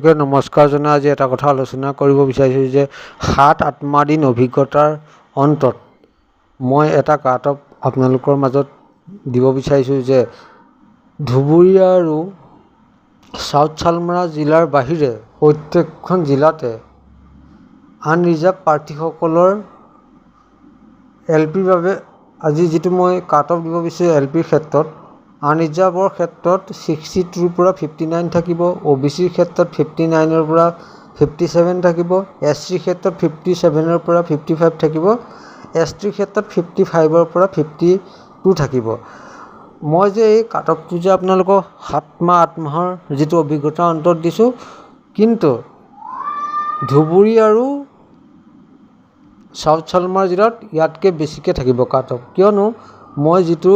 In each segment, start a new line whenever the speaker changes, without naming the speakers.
সকলোকে নমস্কাৰ জনাই আজি এটা কথা আলোচনা কৰিব বিচাৰিছোঁ যে 7-8 দিন অভিজ্ঞতাৰ অন্তত মই এটা কাট অফ আপোনালোকৰ মাজত দিব বিচাৰিছোঁ যে ধুবুৰী আৰু সাউথ চালমাৰা জিলাৰ বাহিৰে প্ৰত্যেকখন জিলাতে আনৰিজাৰ্ভ প্ৰাৰ্থীসকলৰ এলপিৰ বাবে আজি যিটো মই কাট অফ দিব বিচাৰিছোঁ এলপিৰ ক্ষেত্ৰত আনৰিজাৰ্ভৰ ক্ষেত্ৰত 62ৰ পৰা 59 থাকিব, OBCৰ ক্ষেত্ৰত 59ৰ পৰা 57 থাকিব, SCৰ ক্ষেত্ৰত 57ৰ পৰা 55 থাকিব, STৰ ক্ষেত্ৰত 55ৰ পৰা 52 থাকিব। মই যে এই কাট অফটো যে আপোনালোকক 7-8 মাহৰ যিটো অভিজ্ঞতাৰ অন্তত দিছোঁ, কিন্তু ধুবুৰী আৰু সাউথ চালমাৰা জিলাত ইয়াতকৈ বেছিকৈ থাকিব কাট অফ, কিয়নো মই যিটো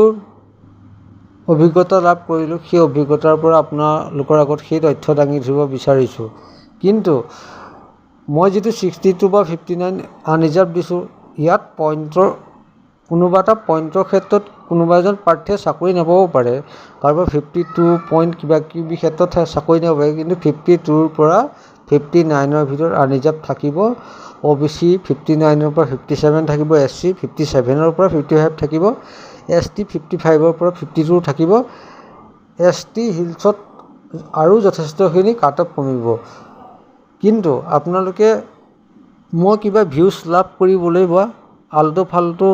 অভিজ্ঞতা লাভ কৰিলোঁ সেই অভিজ্ঞতাৰ পৰা আপোনালোকৰ আগত সেই তথ্য দাঙি ধৰিব বিচাৰিছোঁ। কিন্তু মই যিটো 62 বা 59 আনৰিজাৰ্ভ দিছোঁ, ইয়াত পইণ্টৰ কোনোবা এটা পইণ্টৰ ক্ষেত্ৰত কোনোবা এজন প্ৰাৰ্থীয়ে চাকৰি নাপাবও পাৰে, কাৰোবাৰ 52 পইণ্ট কিবা কিবি ক্ষেত্ৰত চাকৰি নাপাব পাৰে, কিন্তু 52ৰ পৰা 59ৰ ভিতৰত আনৰিজাৰ্ভ থাকিব। OBC 59ৰ পৰা 57 থাকিব, SC 57ৰ পৰা 55 থাকিব, ST 55ৰ পৰা 52 থাকিব, ST হিলছত আৰু যথেষ্টখিনি কাট অফ কমিব। কিন্তু আপোনালোকে মই কিবা ভিউজ লাভ কৰিবলৈ বা আল্টু ফাল্টু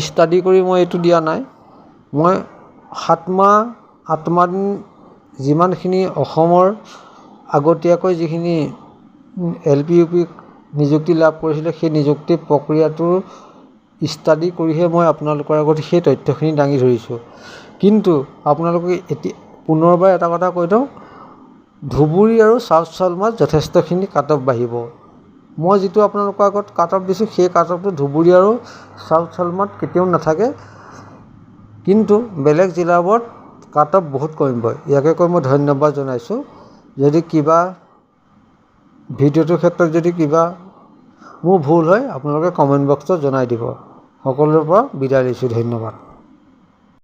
ষ্টাডি কৰি মই এইটো দিয়া নাই। মই 7-8 মাহ দিন যিমানখিনি অসমৰ আগতীয়াকৈ যিখিনি LP UP নিযুক্তি লাভ কৰিছিলে সেই নিযুক্তি প্ৰক্ৰিয়াটোৰ ষ্টাডি কৰিহে মই আপোনালোকৰ আগত সেই তথ্যখিনি দাঙি ধৰিছোঁ। কিন্তু আপোনালোকে এতিয়া পুনৰবাৰ এটা কথা কৈ দিওঁ, ধুবুৰী আৰু সাউথ চালমাৰাত যথেষ্টখিনি কাট অফ বাঢ়িব। মই যিটো আপোনালোকৰ আগত কাট অফ দিছোঁ সেই কাট অফটো ধুবুৰী আৰু সাউথ চালমাৰাত কেতিয়াও নাথাকে, কিন্তু বেলেগ জিলাবোৰত কাট অফ বহুত কমিব। ইয়াকে কৈ মই ধন্যবাদ জনাইছোঁ। যদি কিবা ভিডিঅ'টোৰ ক্ষেত্ৰত যদি কিবা মোৰ ভুল হয় আপোনালোকে কমেণ্ট বক্সত জনাই দিব। সকলোৰে পৰা বিদায় লৈছোঁ, ধন্যবাদ।